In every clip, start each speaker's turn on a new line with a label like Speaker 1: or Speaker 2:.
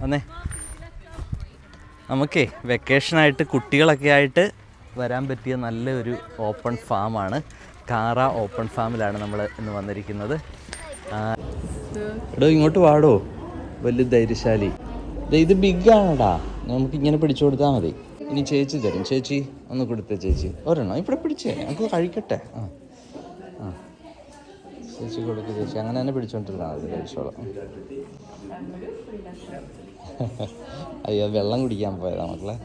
Speaker 1: അന്നേ നമുക്കേ വെക്കേഷനായിട്ട് കുട്ടികളൊക്കെ ആയിട്ട് വരാൻ പറ്റിയ നല്ലൊരു ഓപ്പൺ ഫാമാണ്. കാറ ഓപ്പൺ ഫാമിലാണ് നമ്മൾ ഇന്ന് വന്നിരിക്കുന്നത്. എടോ ഇങ്ങോട്ട് വാടോ, വലിയ ധൈര്യശാലി. ഇത് ബിഗാണടാ, നമുക്കിങ്ങനെ പിടിച്ചു കൊടുത്താൽ മതി. ഇനി ചേച്ചി തരും. ചേച്ചി ഒന്ന് കൊടുത്തേ. ചേച്ചി ഒരെണ്ണം ഇവിടെ പിടിച്ചേ, നമുക്ക് കഴിക്കട്ടെ. ആ ചേച്ചി കൊടുക്ക്. ചേച്ചി അങ്ങനെ തന്നെ പിടിച്ചോണ്ടിരുന്നാൽ മതി, കഴിച്ചോളാം. അയ്യോ, വെള്ളം കുടിക്കാൻ പോയതാ മക്കളെ.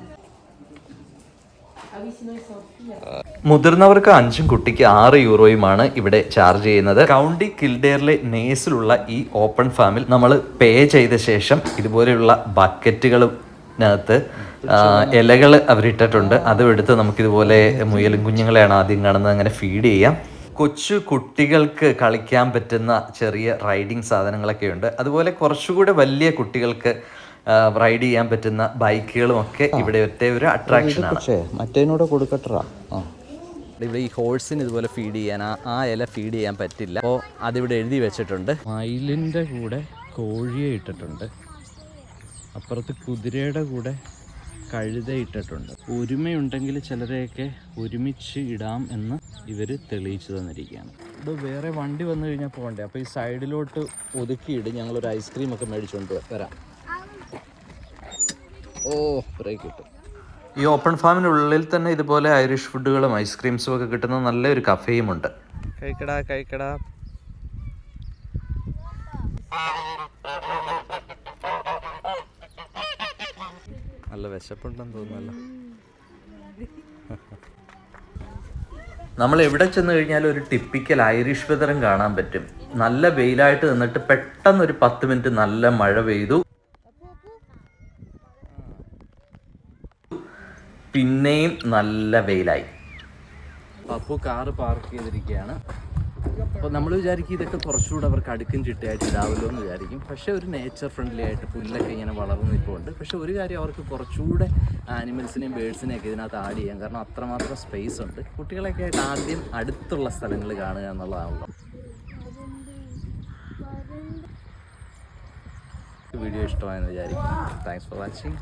Speaker 1: മുതിർന്നവർക്ക് 5 കുട്ടിക്ക് 6 യൂറോയുമാണ് ഇവിടെ ചാർജ് ചെയ്യുന്നത്. കൗണ്ടി കിൽഡെയറിലെ നേസിലുള്ള ഈ ഓപ്പൺ ഫാമിൽ നമ്മൾ പേ ചെയ്ത ശേഷം ഇതുപോലെയുള്ള ബക്കറ്റുകളിനകത്ത് ഇലകൾ അവരിട്ടിട്ടുണ്ട്. അതും എടുത്ത് നമുക്കിതുപോലെ മുയലും കുഞ്ഞുങ്ങളെയാണ് ആദ്യം കാണുന്നത്, അങ്ങനെ ഫീഡ് ചെയ്യാം. കൊച്ചു കുട്ടികൾക്ക് കളിക്കാൻ പറ്റുന്ന ചെറിയ റൈഡിങ് സാധനങ്ങളൊക്കെ ഉണ്ട്. അതുപോലെ കുറച്ചുകൂടെ വലിയ കുട്ടികൾക്ക് റൈഡ് ചെയ്യാൻ പറ്റുന്ന ബൈക്കുകളും ഒക്കെ ഇവിടെ ഒറ്റ ഒരു അട്രാക്ഷനാണ്. മറ്റേനോട് കൊടുക്കട്ടാ. ഇവിടെ ഈ ഹോഴ്സിന് ഇതുപോലെ ഫീഡ് ചെയ്യാൻ ആ ഇല ഫീഡ് ചെയ്യാൻ പറ്റില്ല. അപ്പോൾ അതിവിടെ എഴുതി വെച്ചിട്ടുണ്ട്. മയിലിൻ്റെ കൂടെ കോഴിയെ ഇട്ടിട്ടുണ്ട്, അപ്പുറത്ത് കുതിരയുടെ കൂടെ കഴുത ഇട്ടിട്ടുണ്ട്. ഒരുമയുണ്ടെങ്കിൽ ചിലരെയൊക്കെ ഒരുമിച്ച് ഇടാം എന്ന് ഇവർ തെളിയിച്ചു തന്നിരിക്കുകയാണ്. ഇത് വേറെ വണ്ടി വന്നു കഴിഞ്ഞാൽ പോകണ്ടേ, അപ്പോൾ ഈ സൈഡിലോട്ട് ഒതുക്കിയിട്ട് ഞങ്ങളൊരു ഐസ്ക്രീമൊക്കെ മേടിച്ചുകൊണ്ട് വരാം. ഓ, ബ്രേക്ക് കിട്ടും. ഈ ഓപ്പൺ ഫാമിനുള്ളിൽ തന്നെ ഇതുപോലെ ഐറിഷ് ഫുഡുകളും ഐസ്ക്രീംസും ഒക്കെ കിട്ടുന്ന നല്ലൊരു കഫേയും ഉണ്ട്. കഴിക്കടാ കഴിക്കടാ. നല്ല വിശപ്പുണ്ടെന്ന് തോന്നുന്നല്ലോ. നമ്മൾ എവിടെ ചെന്ന് കഴിഞ്ഞാലും ഒരു ടിപ്പിക്കൽ ഐറിഷ് വെതറും കാണാൻ പറ്റും. നല്ല വെയിലായിട്ട് നിന്നിട്ട് പെട്ടെന്നൊരു 10 മിനിറ്റ് നല്ല മഴ പെയ്തു, പിന്നെയും നല്ല വെയിലായി. അപ്പോൾ കാറ് പാർക്ക് ചെയ്തിരിക്കുകയാണ്. അപ്പോൾ നമ്മൾ വിചാരിക്കും ഇതൊക്കെ കുറച്ചുകൂടെ അവർക്ക് അടുക്കും ചിട്ടയായിട്ട് ഇടാവല്ലോ എന്ന് വിചാരിക്കും. പക്ഷേ ഒരു നേച്ചർ ഫ്രണ്ട്ലി ആയിട്ട് പുല്ലൊക്കെ ഇങ്ങനെ വളർന്നു നിൽപ്പുണ്ട്. പക്ഷേ ഒരു കാര്യം, അവർക്ക് കുറച്ചുകൂടെ ആനിമൽസിനെയും ബേഡ്സിനെയൊക്കെ ഇതിനകത്ത് ആഡ് ചെയ്യാം. കാരണം അത്രമാത്രം സ്പേസ് ഉണ്ട്. കുട്ടികളൊക്കെ ആയിട്ട് ആദ്യം അടുത്തുള്ള സ്ഥലങ്ങൾ കാണുക എന്നുള്ളതാണല്ലോ. വീഡിയോ ഇഷ്ടമായെന്ന് വിചാരിക്കും. Thanks for watching.